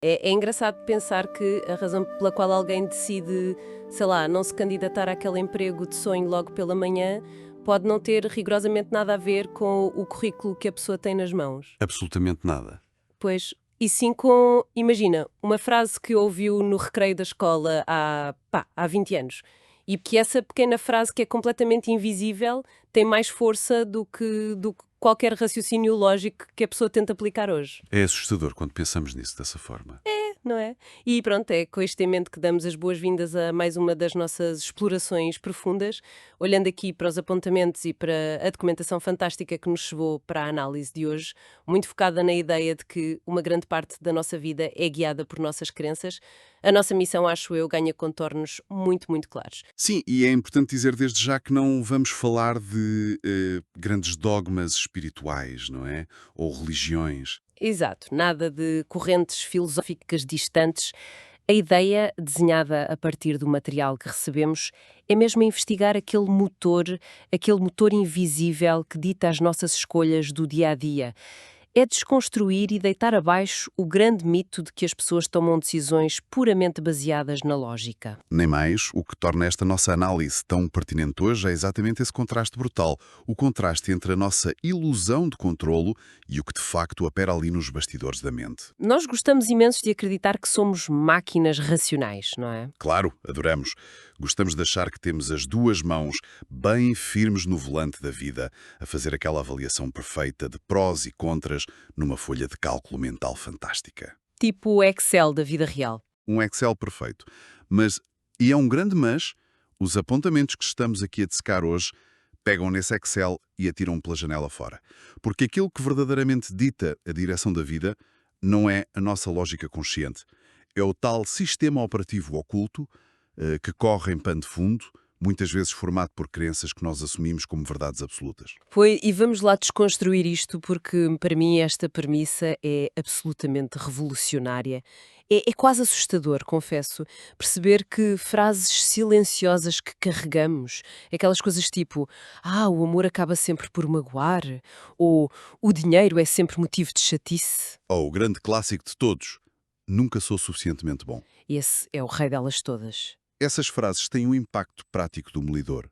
É engraçado pensar que a razão pela qual alguém decide, sei lá, não se candidatar àquele emprego de sonho logo pela manhã pode não ter rigorosamente nada a ver com o currículo que a pessoa tem nas mãos. Absolutamente nada. Pois, e sim com, imagina, uma frase que ouviu no recreio da escola há 20 anos. E que essa pequena frase que é completamente invisível tem mais força do que qualquer raciocínio lógico que a pessoa tenta aplicar hoje. É assustador quando pensamos nisso dessa forma. Não é? E pronto, é com este em mente que damos as boas-vindas a mais uma das nossas explorações profundas, olhando aqui para os apontamentos e para a documentação fantástica que nos chegou para a análise de hoje, muito focada na ideia de que uma grande parte da nossa vida é guiada por nossas crenças. A nossa missão, acho eu, ganha contornos muito, muito claros. Sim, e é importante dizer desde já que não vamos falar de grandes dogmas espirituais, não é? Ou religiões. Exato, nada de correntes filosóficas distantes. A ideia, desenhada a partir do material que recebemos, é mesmo investigar aquele motor invisível que dita as nossas escolhas do dia a dia. É desconstruir e deitar abaixo o grande mito de que as pessoas tomam decisões puramente baseadas na lógica. Nem mais, o que torna esta nossa análise tão pertinente hoje é exatamente esse contraste brutal. O contraste entre a nossa ilusão de controlo e o que de facto opera ali nos bastidores da mente. Nós gostamos imenso de acreditar que somos máquinas racionais, não é? Claro, adoramos. Gostamos de achar que temos as duas mãos bem firmes no volante da vida, a fazer aquela avaliação perfeita de prós e contras numa folha de cálculo mental fantástica. Tipo o Excel da vida real. Um Excel perfeito. Mas, e é um grande mas, os apontamentos que estamos aqui a dissecar hoje pegam nesse Excel e atiram pela janela fora. Porque aquilo que verdadeiramente dita a direção da vida não é a nossa lógica consciente. É o tal sistema operativo oculto que corre em pano de fundo, muitas vezes formado por crenças que nós assumimos como verdades absolutas. E vamos lá desconstruir isto, porque para mim esta premissa é absolutamente revolucionária. É quase assustador, confesso, perceber que frases silenciosas que carregamos, aquelas coisas tipo o amor acaba sempre por magoar, ou o dinheiro é sempre motivo de chatice. Ou o grande clássico de todos, nunca sou suficientemente bom. Esse é o rei delas todas. Essas frases têm um impacto prático demolidor.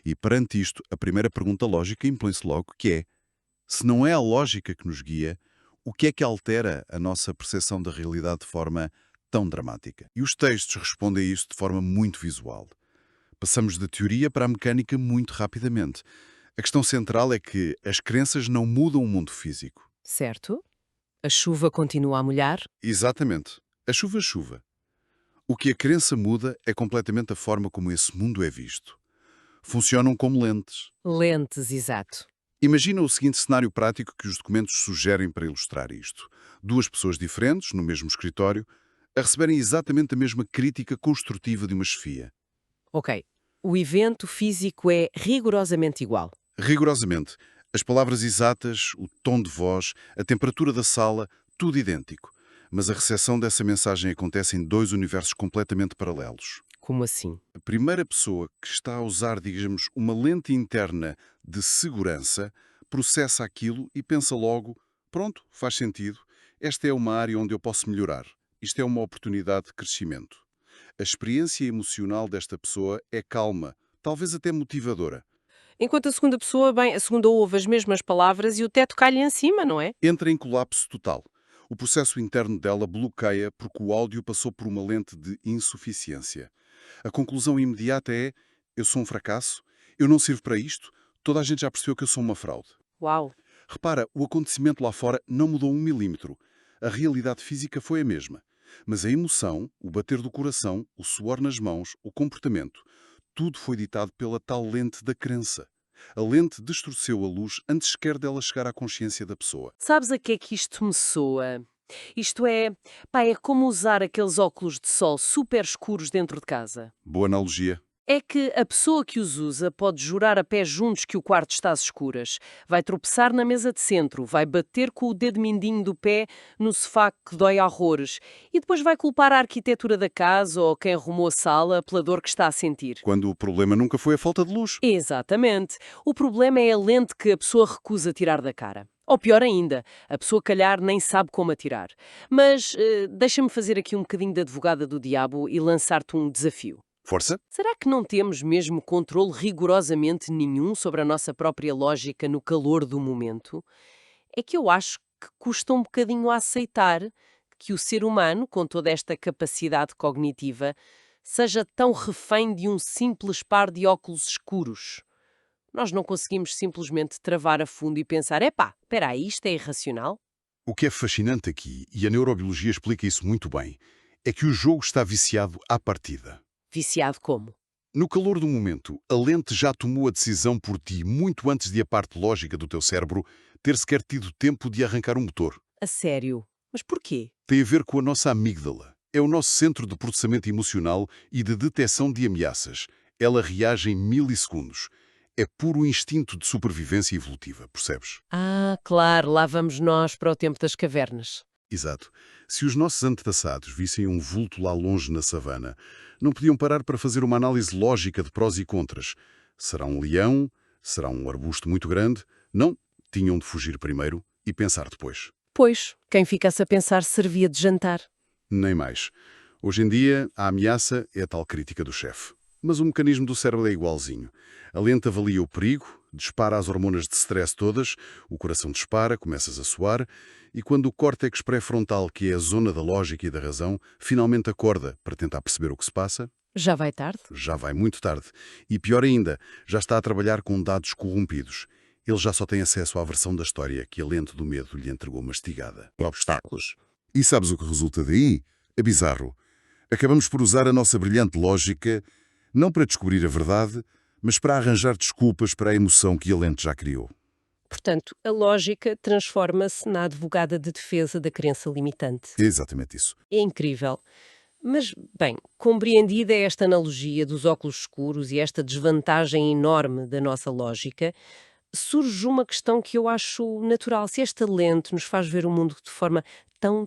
E perante isto, a primeira pergunta lógica impõe-se logo, que é: se não é a lógica que nos guia, o que é que altera a nossa percepção da realidade de forma tão dramática? E os textos respondem a isto de forma muito visual. Passamos da teoria para a mecânica muito rapidamente. A questão central é que as crenças não mudam o mundo físico. Certo? A chuva continua a molhar? Exatamente. A chuva é chuva. O que a crença muda é completamente a forma como esse mundo é visto. Funcionam como lentes. Lentes, exato. Imagina o seguinte cenário prático que os documentos sugerem para ilustrar isto. Duas pessoas diferentes, no mesmo escritório, a receberem exatamente a mesma crítica construtiva de uma chefia. Ok. O evento físico é rigorosamente igual. Rigorosamente, as palavras exatas, o tom de voz, a temperatura da sala, tudo idêntico. Mas a recepção dessa mensagem acontece em dois universos completamente paralelos. Como assim? A primeira pessoa que está a usar, digamos, uma lente interna de segurança, processa aquilo e pensa logo: pronto, faz sentido, esta é uma área onde eu posso melhorar. Isto é uma oportunidade de crescimento. A experiência emocional desta pessoa é calma, talvez até motivadora. Enquanto a segunda pessoa, bem, a segunda ouve as mesmas palavras e o teto cai-lhe em cima, não é? Entra em colapso total. O processo interno dela bloqueia porque o áudio passou por uma lente de insuficiência. A conclusão imediata é: eu sou um fracasso, eu não sirvo para isto, toda a gente já percebeu que eu sou uma fraude. Uau! Repara, o acontecimento lá fora não mudou um milímetro. A realidade física foi a mesma. Mas a emoção, o bater do coração, o suor nas mãos, o comportamento, tudo foi ditado pela tal lente da crença. A lente distorceu a luz antes sequer dela chegar à consciência da pessoa. Sabes a que é que isto me soa? Isto é como usar aqueles óculos de sol super escuros dentro de casa. Boa analogia. É que a pessoa que os usa pode jurar a pé juntos que o quarto está às escuras. Vai tropeçar na mesa de centro, vai bater com o dedo mindinho do pé no sofá que dói horrores e depois vai culpar a arquitetura da casa ou quem arrumou a sala pela dor que está a sentir. Quando o problema nunca foi a falta de luz. Exatamente. O problema é a lente que a pessoa recusa tirar da cara. Ou pior ainda, a pessoa calhar nem sabe como atirar. Mas deixa-me fazer aqui um bocadinho de advogada do diabo e lançar-te um desafio. Força? Será que não temos mesmo controle rigorosamente nenhum sobre a nossa própria lógica no calor do momento? É que eu acho que custa um bocadinho a aceitar que o ser humano, com toda esta capacidade cognitiva, seja tão refém de um simples par de óculos escuros. Nós não conseguimos simplesmente travar a fundo e pensar: epá, espera aí, isto é irracional? O que é fascinante aqui, e a neurobiologia explica isso muito bem, é que o jogo está viciado à partida. Viciado como? No calor do momento, a lente já tomou a decisão por ti muito antes de a parte lógica do teu cérebro ter sequer tido tempo de arrancar o motor. A sério? Mas porquê? Tem a ver com a nossa amígdala. É o nosso centro de processamento emocional e de detecção de ameaças. Ela reage em milissegundos. É puro instinto de sobrevivência evolutiva, percebes? Ah, claro, lá vamos nós para o tempo das cavernas. Exato. Se os nossos antepassados vissem um vulto lá longe na savana, não podiam parar para fazer uma análise lógica de prós e contras. Será um leão? Será um arbusto muito grande? Não. Tinham de fugir primeiro e pensar depois. Pois, quem ficasse a pensar servia de jantar. Nem mais. Hoje em dia, a ameaça é a tal crítica do chefe. Mas o mecanismo do cérebro é igualzinho. A lente avalia o perigo, dispara as hormonas de stress todas, o coração dispara, começas a suar, e quando o córtex pré-frontal, que é a zona da lógica e da razão, finalmente acorda para tentar perceber o que se passa, Já vai tarde? já vai muito tarde. E pior ainda, já está a trabalhar com dados corrompidos. Ele já só tem acesso à versão da história que a lente do medo lhe entregou mastigada. Obstáculos. E sabes o que resulta daí? É bizarro. Acabamos por usar a nossa brilhante lógica não para descobrir a verdade, mas para arranjar desculpas para a emoção que a lente já criou. Portanto, a lógica transforma-se na advogada de defesa da crença limitante. É exatamente isso. É incrível. Mas, bem, compreendida esta analogia dos óculos escuros e esta desvantagem enorme da nossa lógica, surge uma questão que eu acho natural. Se esta lente nos faz ver o mundo de forma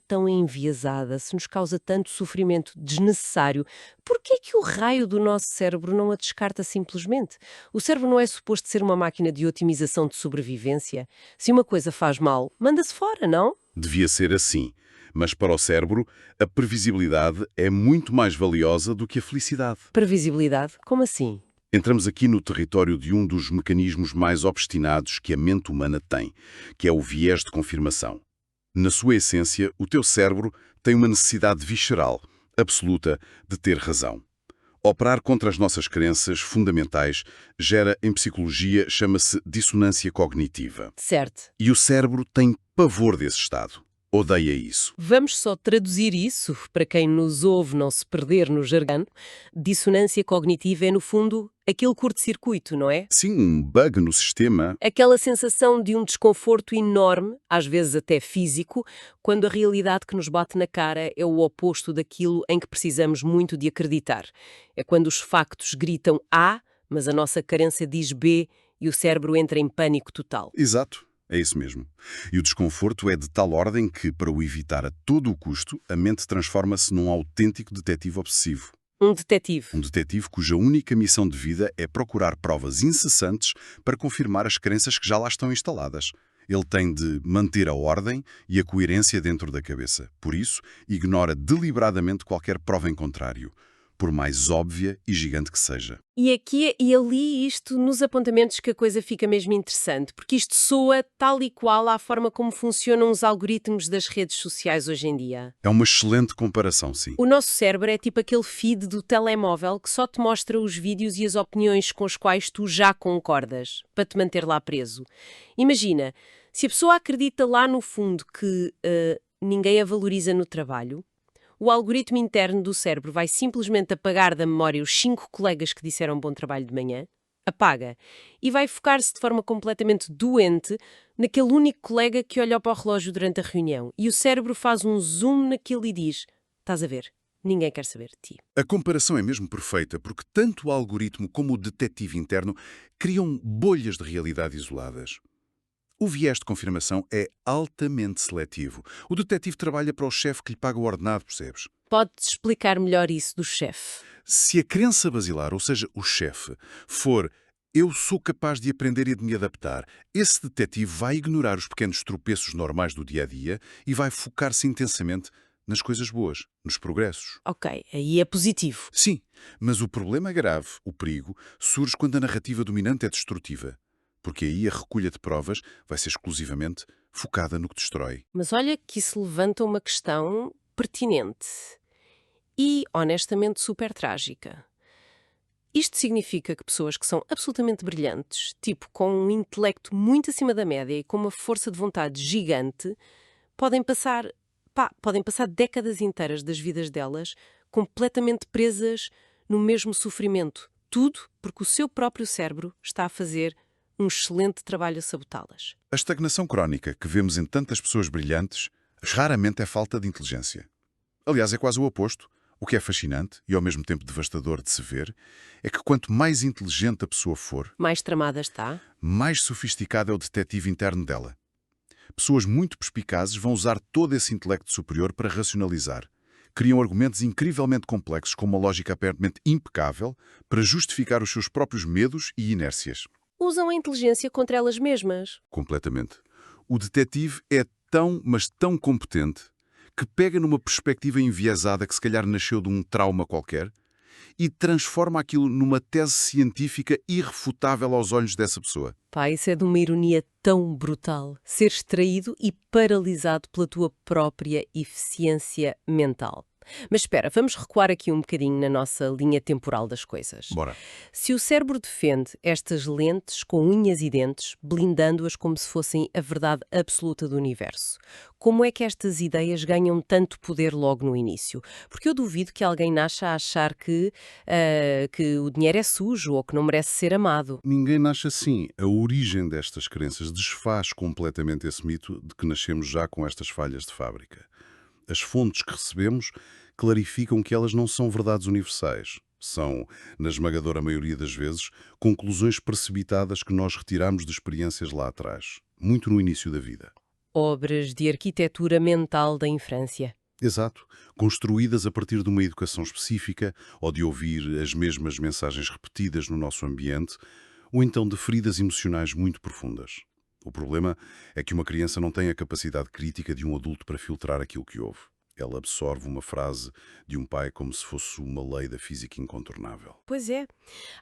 tão enviesada, se nos causa tanto sofrimento desnecessário, por que é que o raio do nosso cérebro não a descarta simplesmente? O cérebro não é suposto ser uma máquina de otimização de sobrevivência? Se uma coisa faz mal, manda-se fora, não? Devia ser assim. Mas para o cérebro, a previsibilidade é muito mais valiosa do que a felicidade. Previsibilidade? Como assim? Entramos aqui no território de um dos mecanismos mais obstinados que a mente humana tem, que é o viés de confirmação. Na sua essência, o teu cérebro tem uma necessidade visceral, absoluta, de ter razão. Operar contra as nossas crenças fundamentais gera, em psicologia, chama-se dissonância cognitiva. Certo. E o cérebro tem pavor desse estado. Odeia isso. Vamos só traduzir isso para quem nos ouve não se perder no jargão. Dissonância cognitiva é, no fundo, aquele curto-circuito, não é? Sim, um bug no sistema. Aquela sensação de um desconforto enorme, às vezes até físico, quando a realidade que nos bate na cara é o oposto daquilo em que precisamos muito de acreditar. É quando os factos gritam A, mas a nossa carência diz B e o cérebro entra em pânico total. Exato. É isso mesmo. E o desconforto é de tal ordem que, para o evitar a todo o custo, a mente transforma-se num autêntico detetive obsessivo. Um detetive. Um detetive cuja única missão de vida é procurar provas incessantes para confirmar as crenças que já lá estão instaladas. Ele tem de manter a ordem e a coerência dentro da cabeça. Por isso, ignora deliberadamente qualquer prova em contrário, por mais óbvia e gigante que seja. E aqui e ali isto nos apontamentos que a coisa fica mesmo interessante, porque isto soa tal e qual à forma como funcionam os algoritmos das redes sociais hoje em dia. É uma excelente comparação, sim. O nosso cérebro é tipo aquele feed do telemóvel que só te mostra os vídeos e as opiniões com os quais tu já concordas, para te manter lá preso. Imagina, se a pessoa acredita lá no fundo que ninguém a valoriza no trabalho, o algoritmo interno do cérebro vai simplesmente apagar da memória os 5 colegas que disseram bom trabalho de manhã, apaga, e vai focar-se de forma completamente doente naquele único colega que olhou para o relógio durante a reunião. E o cérebro faz um zoom naquilo e diz: estás a ver, ninguém quer saber de ti. A comparação é mesmo perfeita, porque tanto o algoritmo como o detetive interno criam bolhas de realidade isoladas. O viés de confirmação é altamente seletivo. O detetive trabalha para o chefe que lhe paga o ordenado, percebes? Pode-te explicar melhor isso do chefe? Se a crença basilar, ou seja, o chefe, for Eu sou capaz de aprender e de me adaptar. Esse detetive vai ignorar os pequenos tropeços normais do dia-a-dia e vai focar-se intensamente nas coisas boas, nos progressos. Ok, aí é positivo. Sim, mas o problema grave, o perigo, surge quando a narrativa dominante é destrutiva. Porque aí a recolha de provas vai ser exclusivamente focada no que destrói. Mas olha que isso levanta uma questão pertinente e, honestamente, super trágica. Isto significa que pessoas que são absolutamente brilhantes, tipo com um intelecto muito acima da média e com uma força de vontade gigante, podem passar, podem passar décadas inteiras das vidas delas completamente presas no mesmo sofrimento. Tudo porque o seu próprio cérebro está a fazer um excelente trabalho a sabotá-las. A estagnação crónica que vemos em tantas pessoas brilhantes raramente é falta de inteligência. Aliás, é quase o oposto. O que é fascinante e ao mesmo tempo devastador de se ver é que quanto mais inteligente a pessoa for, Mais tramada está? mais sofisticado é o detetive interno dela. Pessoas muito perspicazes vão usar todo esse intelecto superior para racionalizar. Criam argumentos incrivelmente complexos com uma lógica aparentemente impecável para justificar os seus próprios medos e inércias. Usam a inteligência contra elas mesmas. Completamente. O detetive é tão, mas tão competente que pega numa perspectiva enviesada que se calhar nasceu de um trauma qualquer e transforma aquilo numa tese científica irrefutável aos olhos dessa pessoa. Pá, isso é de uma ironia tão brutal. Ser extraído e paralisado pela tua própria eficiência mental. Mas espera, vamos recuar aqui um bocadinho na nossa linha temporal das coisas. Bora. Se o cérebro defende estas lentes com unhas e dentes, blindando-as como se fossem a verdade absoluta do universo, como é que estas ideias ganham tanto poder logo no início? Porque eu duvido que alguém nasça a achar que o dinheiro é sujo ou que não merece ser amado. Ninguém nasce assim. A origem destas crenças desfaz completamente esse mito de que nascemos já com estas falhas de fábrica. As fontes que recebemos clarificam que elas não são verdades universais. São, na esmagadora maioria das vezes, conclusões precipitadas que nós retiramos de experiências lá atrás, muito no início da vida. Obras de arquitetura mental da infância. Exato. Construídas a partir de uma educação específica ou de ouvir as mesmas mensagens repetidas no nosso ambiente, ou então de feridas emocionais muito profundas. O problema é que uma criança não tem a capacidade crítica de um adulto para filtrar aquilo que ouve. Ela absorve uma frase de um pai como se fosse uma lei da física incontornável. Pois é.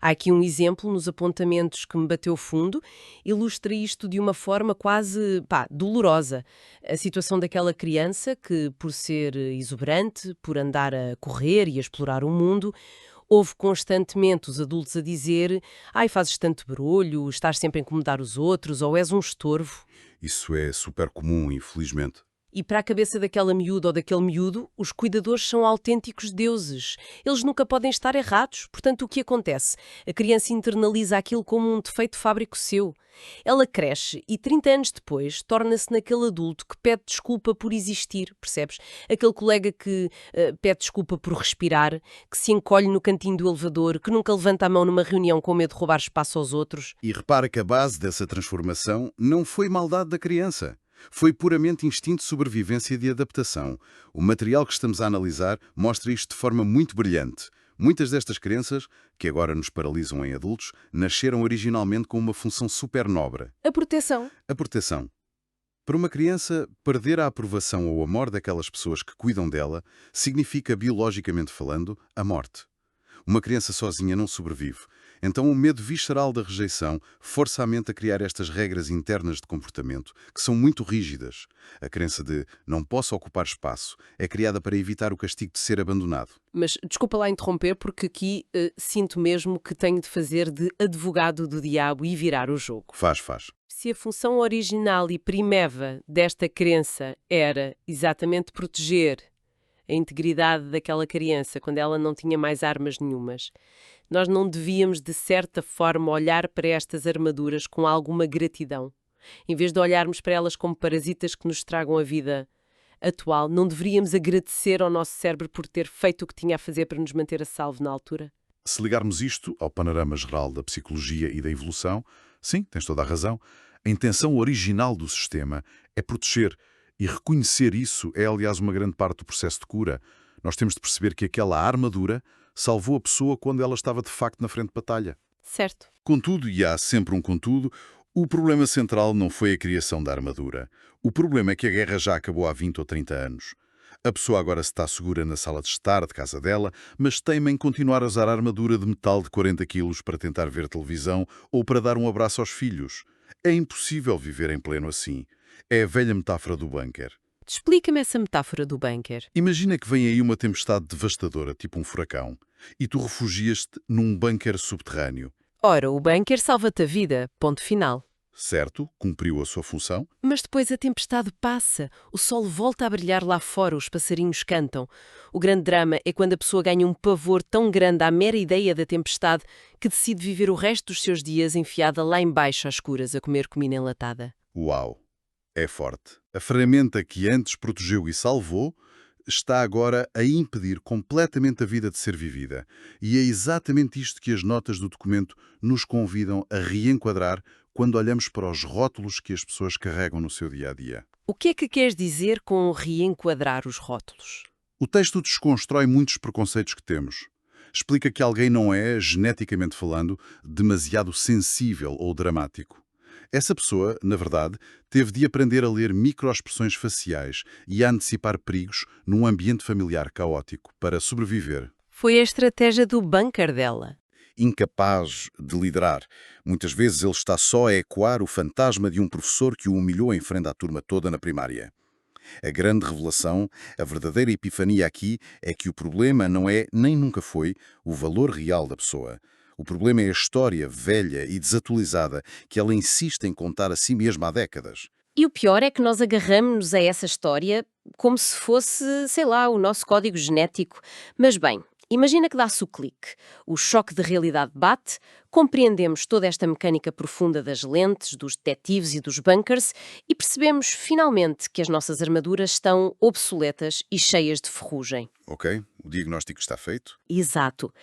Há aqui um exemplo nos apontamentos que me bateu fundo, ilustra isto de uma forma quase, dolorosa. A situação daquela criança que, por ser exuberante, por andar a correr e a explorar o mundo, ouve constantemente os adultos a dizer: ai, fazes tanto barulho, estás sempre a incomodar os outros, ou és um estorvo. Isso é super comum, infelizmente. E para a cabeça daquela miúda ou daquele miúdo, os cuidadores são autênticos deuses. Eles nunca podem estar errados. Portanto, o que acontece? A criança internaliza aquilo como um defeito fábrico seu. Ela cresce e 30 anos depois torna-se naquele adulto que pede desculpa por existir, percebes? Aquele colega que pede desculpa por respirar, que se encolhe no cantinho do elevador, que nunca levanta a mão numa reunião com medo de roubar espaço aos outros. E repara que a base dessa transformação não foi maldade da criança. Foi puramente instinto de sobrevivência e de adaptação. O material que estamos a analisar mostra isto de forma muito brilhante. Muitas destas crenças, que agora nos paralisam em adultos, nasceram originalmente com uma função super nobre. A proteção. A proteção. Para uma criança, perder a aprovação ou o amor daquelas pessoas que cuidam dela significa, biologicamente falando, a morte. Uma criança sozinha não sobrevive. Então o medo visceral da rejeição força a mente a criar estas regras internas de comportamento que são muito rígidas. A crença de não posso ocupar espaço é criada para evitar o castigo de ser abandonado. Mas desculpa lá interromper, porque aqui sinto mesmo que tenho de fazer de advogado do diabo e virar o jogo. Faz. Se a função original e primeva desta crença era exatamente proteger a integridade daquela criança quando ela não tinha mais armas nenhumas, nós não devíamos, de certa forma, olhar para estas armaduras com alguma gratidão. Em vez de olharmos para elas como parasitas que nos tragam a vida atual, não deveríamos agradecer ao nosso cérebro por ter feito o que tinha a fazer para nos manter a salvo na altura? Se ligarmos isto ao panorama geral da psicologia e da evolução, sim, tens toda a razão, a intenção original do sistema é proteger, e reconhecer isso é, aliás, uma grande parte do processo de cura. Nós temos de perceber que aquela armadura salvou a pessoa quando ela estava de facto na frente de batalha. Certo. Contudo, e há sempre um contudo, o problema central não foi a criação da armadura. O problema é que a guerra já acabou há 20 ou 30 anos. A pessoa agora está segura na sala de estar de casa dela, mas teima em continuar a usar a armadura de metal de 40 quilos para tentar ver televisão ou para dar um abraço aos filhos. É impossível viver em pleno assim. É a velha metáfora do bunker. Explica-me essa metáfora do bunker. Imagina que vem aí uma tempestade devastadora, tipo um furacão, e tu refugias-te num bunker subterrâneo. Ora, o bunker salva-te a vida, ponto final. Certo? Cumpriu a sua função? Mas depois a tempestade passa, o sol volta a brilhar lá fora, os passarinhos cantam. O grande drama é quando a pessoa ganha um pavor tão grande à mera ideia da tempestade que decide viver o resto dos seus dias enfiada lá embaixo às escuras a comer comida enlatada. Uau! É forte. A ferramenta que antes protegeu e salvou está agora a impedir completamente a vida de ser vivida. E é exatamente isto que as notas do documento nos convidam a reenquadrar quando olhamos para os rótulos que as pessoas carregam no seu dia-a-dia. O que é que queres dizer com reenquadrar os rótulos? O texto desconstrói muitos preconceitos que temos. Explica que alguém não é, geneticamente falando, demasiado sensível ou dramático. Essa pessoa, na verdade, teve de aprender a ler microexpressões faciais e a antecipar perigos num ambiente familiar caótico para sobreviver. Foi a estratégia do bunker dela. Incapaz de liderar. Muitas vezes ele está só a ecoar o fantasma de um professor que o humilhou em frente à turma toda na primária. A grande revelação, a verdadeira epifania aqui é que o problema não é, nem nunca foi, o valor real da pessoa. O problema é a história velha e desatualizada que ela insiste em contar a si mesma há décadas. E o pior é que nós agarramos-nos a essa história como se fosse, sei lá, o nosso código genético. Mas bem, imagina que dá-se o clique. O choque de realidade bate, compreendemos toda esta mecânica profunda das lentes, dos detetives e dos bunkers e percebemos finalmente que as nossas armaduras estão obsoletas e cheias de ferrugem. Ok? O diagnóstico está feito? Exato.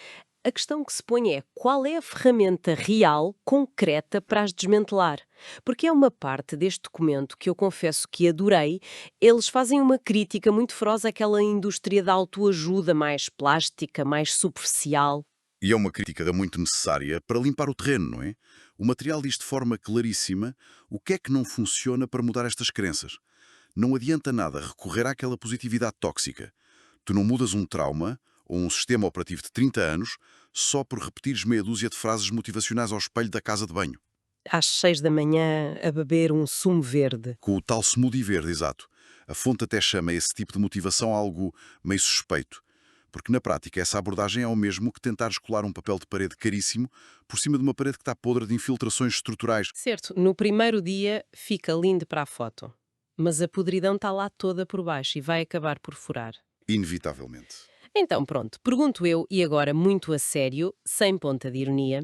A questão que se põe é qual é a ferramenta real, concreta, para as desmantelar? Porque é uma parte deste documento que eu confesso que adorei. Eles fazem uma crítica muito feroz àquela indústria da autoajuda mais plástica, mais superficial. E é uma crítica muito necessária para limpar o terreno, não é? O material diz de forma claríssima o que é que não funciona para mudar estas crenças. Não adianta nada recorrer àquela positividade tóxica. Tu não mudas um trauma ou um sistema operativo de 30 anos só por repetires meia dúzia de frases motivacionais ao espelho da casa de banho. Às 6 da manhã, a beber um sumo verde. Com o tal smoothie verde, exato. A fonte até chama esse tipo de motivação algo meio suspeito. Porque na prática essa abordagem é o mesmo que tentar colar um papel de parede caríssimo por cima de uma parede que está podre de infiltrações estruturais. Certo, no primeiro dia fica lindo para a foto. Mas a podridão está lá toda por baixo e vai acabar por furar. Inevitavelmente. Então, pronto, pergunto eu, e agora muito a sério, sem ponta de ironia,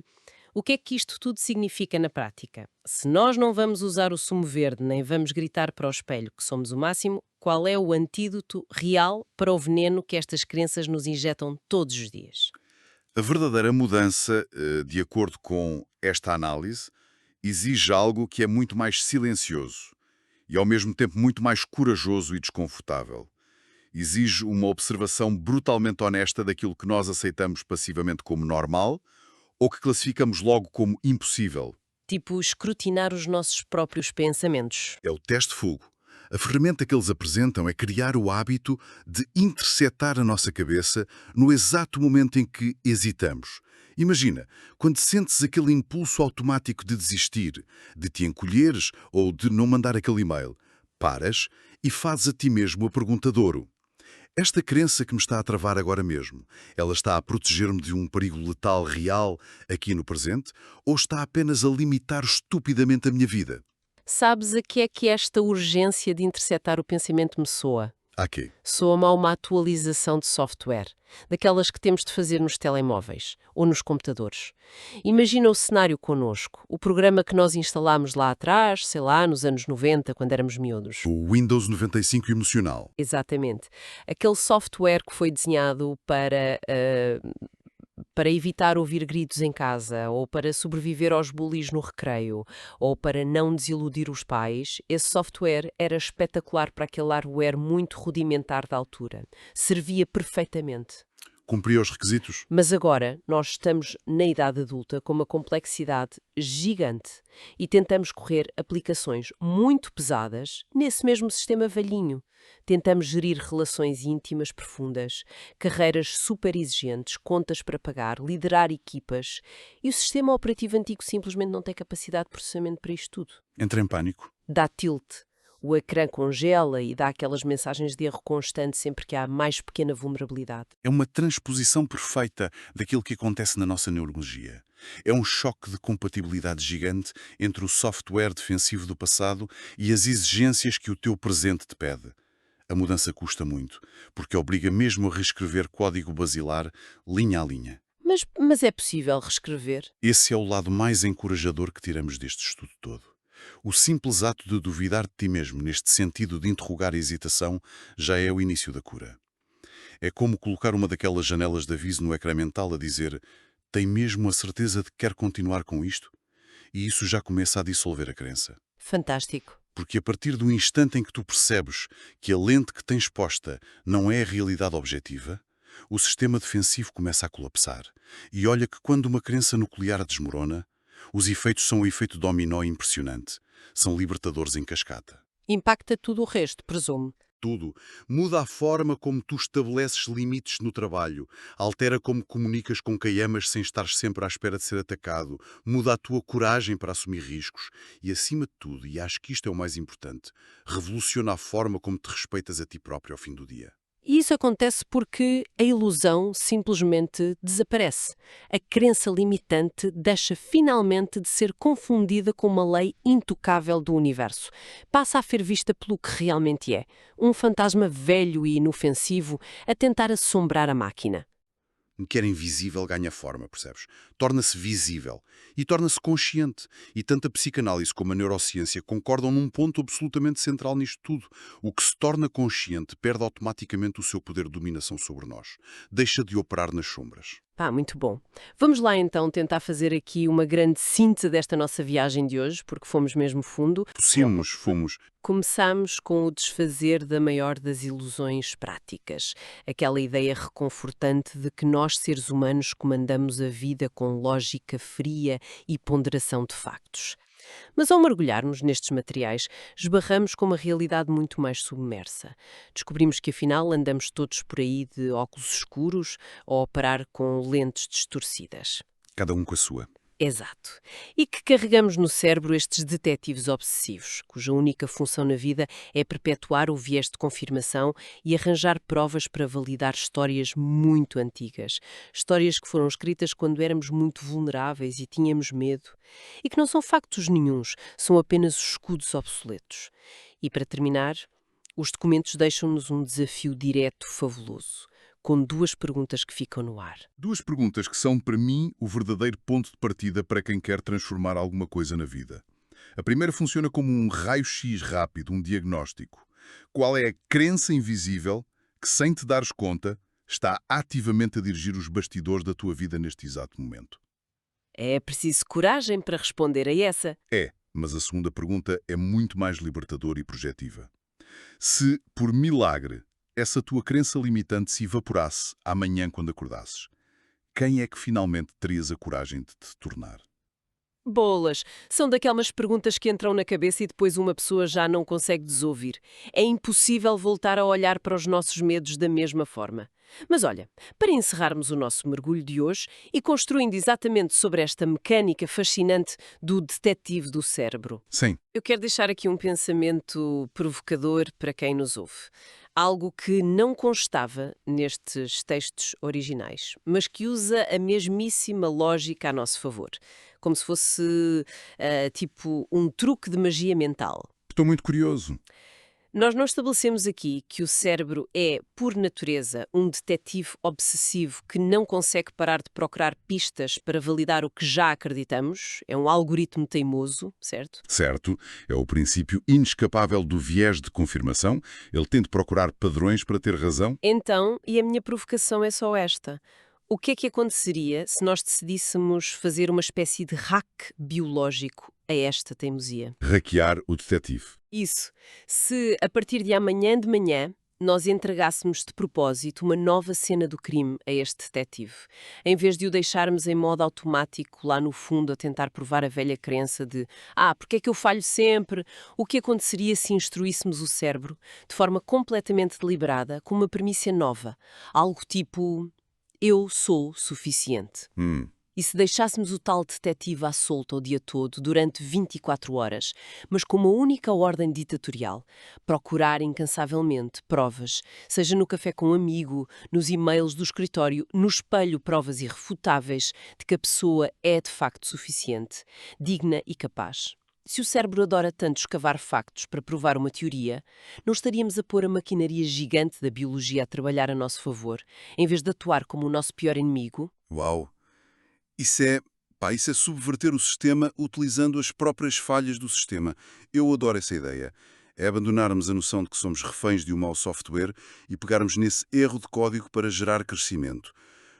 o que é que isto tudo significa na prática? Se nós não vamos usar o sumo verde, nem vamos gritar para o espelho que somos o máximo, qual é o antídoto real para o veneno que estas crenças nos injetam todos os dias? A verdadeira mudança, de acordo com esta análise, exige algo que é muito mais silencioso e ao mesmo tempo muito mais corajoso e desconfortável. Exige uma observação brutalmente honesta daquilo que nós aceitamos passivamente como normal ou que classificamos logo como impossível. Tipo, escrutinar os nossos próprios pensamentos. É o teste de fogo. A ferramenta que eles apresentam é criar o hábito de interceptar a nossa cabeça no exato momento em que hesitamos. Imagina, quando sentes aquele impulso automático de desistir, de te encolheres ou de não mandar aquele e-mail, paras e fazes a ti mesmo a pergunta de ouro. Esta crença que me está a travar agora mesmo, ela está a proteger-me de um perigo letal real aqui no presente ou está apenas a limitar estupidamente a minha vida? Sabes a que esta urgência de interceptar o pensamento me soa? Aqui. Soa-me a uma atualização de software, daquelas que temos de fazer nos telemóveis ou nos computadores. Imagina o cenário connosco, o programa que nós instalámos lá atrás, sei lá, nos anos 90, quando éramos miúdos. O Windows 95 emocional. Exatamente. Aquele software que foi desenhado para evitar ouvir gritos em casa, ou para sobreviver aos bullies no recreio, ou para não desiludir os pais, esse software era espetacular para aquele hardware muito rudimentar da altura. Servia perfeitamente. cumpria os requisitos. Mas agora nós estamos na idade adulta com uma complexidade gigante e tentamos correr aplicações muito pesadas nesse mesmo sistema velhinho. Tentamos gerir relações íntimas profundas, carreiras super exigentes, contas para pagar, liderar equipas e o sistema operativo antigo simplesmente não tem capacidade de processamento para isto tudo. Entra em pânico. Dá tilt. O ecrã congela e dá aquelas mensagens de erro constante sempre que há mais pequena vulnerabilidade. É uma transposição perfeita daquilo que acontece na nossa neurologia. É um choque de compatibilidade gigante entre o software defensivo do passado e as exigências que o teu presente te pede. A mudança custa muito, porque obriga mesmo a reescrever código basilar, linha a linha. Mas é possível reescrever? Esse é o lado mais encorajador que tiramos deste estudo todo. O simples ato de duvidar de ti mesmo, neste sentido de interrogar a hesitação, já é o início da cura. É como colocar uma daquelas janelas de aviso no ecrã mental a dizer: tem mesmo a certeza de que quer continuar com isto? E isso já começa a dissolver a crença. Fantástico. Porque a partir do instante em que tu percebes que a lente que tens posta não é a realidade objetiva, o sistema defensivo começa a colapsar. E olha que quando uma crença nuclear desmorona, os efeitos são um efeito dominó impressionante. São libertadores em cascata. Impacta tudo o resto, presumo. Tudo. Muda a forma como tu estabeleces limites no trabalho. Altera como comunicas com quem amas sem estar sempre à espera de ser atacado. Muda a tua coragem para assumir riscos. E, acima de tudo, e acho que isto é o mais importante, revoluciona a forma como te respeitas a ti próprio ao fim do dia. E isso acontece porque a ilusão simplesmente desaparece. A crença limitante deixa finalmente de ser confundida com uma lei intocável do universo. Passa a ser vista pelo que realmente é, um fantasma velho e inofensivo a tentar assombrar a máquina. O que era invisível ganha forma, percebes? Torna-se visível e torna-se consciente. E tanto a psicanálise como a neurociência concordam num ponto absolutamente central nisto tudo. O que se torna consciente perde automaticamente o seu poder de dominação sobre nós. Deixa de operar nas sombras. Muito bom. Vamos lá então tentar fazer aqui uma grande síntese desta nossa viagem de hoje, porque fomos mesmo fundo. Fomos. Começamos com o desfazer da maior das ilusões práticas, aquela ideia reconfortante de que nós, seres humanos, comandamos a vida com lógica fria e ponderação de factos. Mas ao mergulharmos nestes materiais, esbarramos com uma realidade muito mais submersa. Descobrimos que afinal andamos todos por aí de óculos escuros ou a operar com lentes distorcidas. Cada um com a sua. Exato. E que carregamos no cérebro estes detetives obsessivos, cuja única função na vida é perpetuar o viés de confirmação e arranjar provas para validar histórias muito antigas. Histórias que foram escritas quando éramos muito vulneráveis e tínhamos medo. E que não são factos nenhuns, são apenas escudos obsoletos. E para terminar, os documentos deixam-nos um desafio direto fabuloso, com duas perguntas que ficam no ar. Duas perguntas que são, para mim, o verdadeiro ponto de partida para quem quer transformar alguma coisa na vida. A primeira funciona como um raio-x rápido, um diagnóstico. Qual é a crença invisível que, sem te dares conta, está ativamente a dirigir os bastidores da tua vida neste exato momento? É preciso coragem para responder a essa. É, mas a segunda pergunta é muito mais libertadora e projetiva. Se, por milagre, essa tua crença limitante se evaporasse amanhã quando acordasses, quem é que finalmente terias a coragem de te tornar? Bolas, são daquelas perguntas que entram na cabeça e depois uma pessoa já não consegue desouvir. É impossível voltar a olhar para os nossos medos da mesma forma. Mas olha, para encerrarmos o nosso mergulho de hoje e construindo exatamente sobre esta mecânica fascinante do detetive do cérebro, Sim, eu quero deixar aqui um pensamento provocador para quem nos ouve. Algo que não constava nestes textos originais, mas que usa a mesmíssima lógica a nosso favor. Como se fosse, tipo, um truque de magia mental. estou muito curioso. Nós não estabelecemos aqui que o cérebro é, por natureza, um detetive obsessivo que não consegue parar de procurar pistas para validar o que já acreditamos. É um algoritmo teimoso, certo? Certo, é o princípio inescapável do viés de confirmação. Ele tem de procurar padrões para ter razão. Então, e a minha provocação é só esta. O que é que aconteceria se nós decidíssemos fazer uma espécie de hack biológico a esta teimosia? Hackear o detetive. Isso. Se, a partir de amanhã de manhã, nós entregássemos de propósito uma nova cena do crime a este detetive, em vez de o deixarmos em modo automático lá no fundo a tentar provar a velha crença de porque é que eu falho sempre? O que aconteceria se instruíssemos o cérebro de forma completamente deliberada com uma premissa nova, algo tipo eu sou suficiente. E se deixássemos o tal detetive à solta o dia todo, durante 24 horas, mas com uma única ordem ditatorial, procurar incansavelmente provas, seja no café com um amigo, nos e-mails do escritório, no espelho provas irrefutáveis de que a pessoa é de facto suficiente, digna e capaz. Se o cérebro adora tanto escavar factos para provar uma teoria, não estaríamos a pôr a maquinaria gigante da biologia a trabalhar a nosso favor, em vez de atuar como o nosso pior inimigo? Uau! Isso é subverter o sistema utilizando as próprias falhas do sistema. Eu adoro essa ideia. É abandonarmos a noção de que somos reféns de um mau software e pegarmos nesse erro de código para gerar crescimento.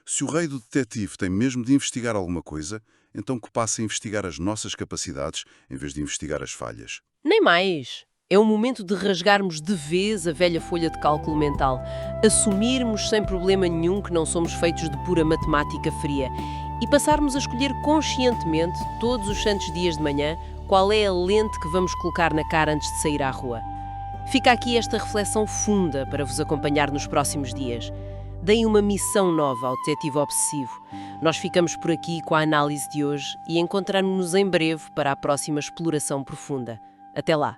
Se o rei do detetive tem mesmo de investigar alguma coisa, então que passe a investigar as nossas capacidades em vez de investigar as falhas. Nem mais. É o momento de rasgarmos de vez a velha folha de cálculo mental, assumirmos sem problema nenhum que não somos feitos de pura matemática fria e passarmos a escolher conscientemente, todos os santos dias de manhã, qual é a lente que vamos colocar na cara antes de sair à rua. Fica aqui esta reflexão funda para vos acompanhar nos próximos dias. Deem uma missão nova ao detetive obsessivo. Nós ficamos por aqui com a análise de hoje e encontramos-nos em breve para a próxima exploração profunda. Até lá!